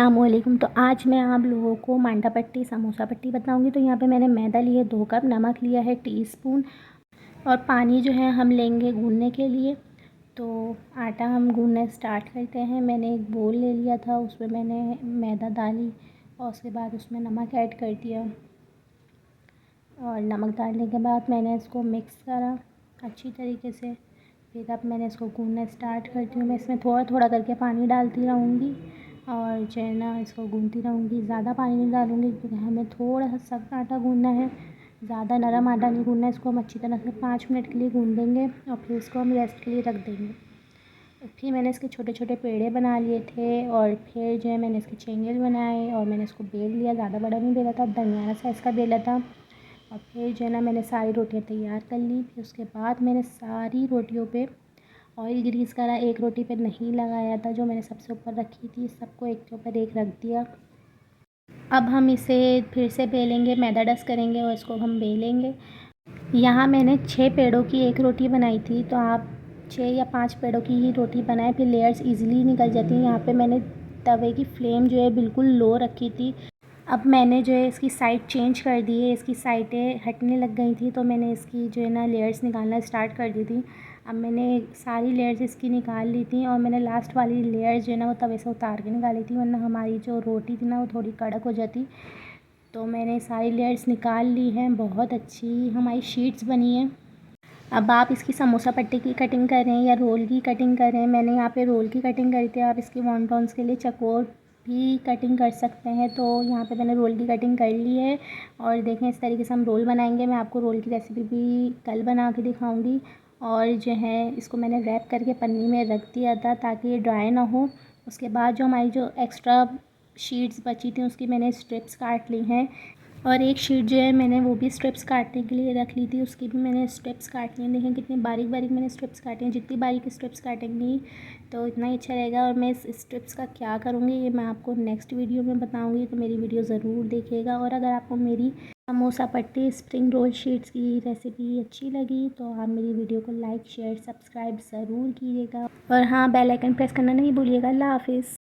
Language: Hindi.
अस्सलामुअलैकुम। तो आज मैं आप लोगों को मांडा पट्टी समोसा पट्टी बताऊंगी। तो यहाँ पे मैंने मैदा लिया 2 कप, नमक लिया है टीस्पून और पानी जो है हम लेंगे गूंदने के लिए। तो आटा हम गूंदना स्टार्ट करते हैं। मैंने एक बोल ले लिया था, उसमें मैंने मैदा डाली और उसके बाद उसमें नमक ऐड कर दिया और नमक डालने के बाद मैंने इसको मिक्स करा अच्छी तरीके से। फिर अब मैंने इसको गूंदना स्टार्ट करती हूँ। मैं इसमें थोड़ा थोड़ा करके पानी डालती रहूँगी और जो है ना इसको गूंदती रहूँगी। ज़्यादा पानी नहीं डालूँगी क्योंकि हमें थोड़ा सा सख्त आटा गूंदना है, ज़्यादा नरम आटा नहीं गूंदना है। इसको हम अच्छी तरह से 5 मिनट के लिए गूंदेंगे और फिर इसको हम रेस्ट के लिए रख देंगे। फिर मैंने इसके छोटे छोटे पेड़े बना लिए थे और फिर जो है मैंने इसके चेंगेल बनाए और मैंने इसको बेल लिया। ज़्यादा बड़ा नहीं बेला था, दरमियाना साइज़ का बेला था। और फिर जो है ना मैंने सारी रोटियां तैयार कर ली। फिर उसके बाद मैंने सारी रोटियों पे ऑयल ग्रीस करा। एक रोटी पे नहीं लगाया था, जो मैंने सबसे ऊपर रखी थी, सबको एक के ऊपर एक रख दिया। अब हम इसे फिर से बेलेंगे, मैदा डस्ट करेंगे और इसको हम बेलेंगे। यहाँ मैंने 6 पेड़ों की एक रोटी बनाई थी, तो आप 6 या 5 पेड़ों की ही रोटी बनाएं, फिर लेयर्स इजीली निकल जाती हैं। यहाँ पे मैंने तवे की फ्लेम जो है बिल्कुल लो रखी थी। अब मैंने जो है इसकी साइड चेंज कर दी है, इसकी साइडें हटने लग गई थी, तो मैंने इसकी जो है ना लेयर्स निकालना स्टार्ट कर दी थी। अब मैंने सारी लेयर्स इसकी निकाल ली थी और मैंने लास्ट वाली लेयर जो है ना वो तवे से उतार के निकाली थी, वरना हमारी जो रोटी थी ना वो थोड़ी कड़क हो जाती। तो मैंने सारी लेयर्स निकाल ली हैं। बहुत अच्छी हमारी शीट्स बनी हैं। अब आप इसकी समोसा पट्टी की कटिंग करें या रोल की कटिंग करें, मैंने यहाँ पे रोल की कटिंग करी थी। आप इसकी वॉन्टॉन्स के लिए चकोर भी कटिंग कर सकते हैं। तो यहाँ पे मैंने रोल की कटिंग कर ली है और देखें इस तरीके से हम रोल बनाएंगे। मैं आपको रोल की रेसिपी भी कल बना के दिखाऊंगी। और जो है इसको मैंने रैप करके पन्नी में रख दिया था ताकि ये ड्राई ना हो। उसके बाद जो हमारी जो एक्स्ट्रा शीट्स बची थी उसकी मैंने स्ट्रिप्स काट ली हैं और एक शीट जो है मैंने वो भी स्ट्रिप्स काटने के लिए रख ली थी, उसकी भी मैंने स्ट्रिप्स काटनी है। देखें कितनी बारीक बारीक मैंने स्ट्रिप्स काटी हैं। जितनी बारीक स्ट्रिप्स काटेंगी तो इतना ही अच्छा रहेगा। और मैं इस स्ट्रिप्स का क्या करूँगी ये मैं आपको नेक्स्ट वीडियो में बताऊँगी, तो मेरी वीडियो ज़रूर देखिएगा। और अगर आपको मेरी समोसा पट्टी स्प्रिंग रोल शीट्स की रेसिपी अच्छी लगी तो आप मेरी वीडियो को लाइक शेयर सब्सक्राइब ज़रूर कीजिएगा। और हाँ, बेल आइकन प्रेस करना नहीं भूलिएगा। अल्लाह हाफिज़।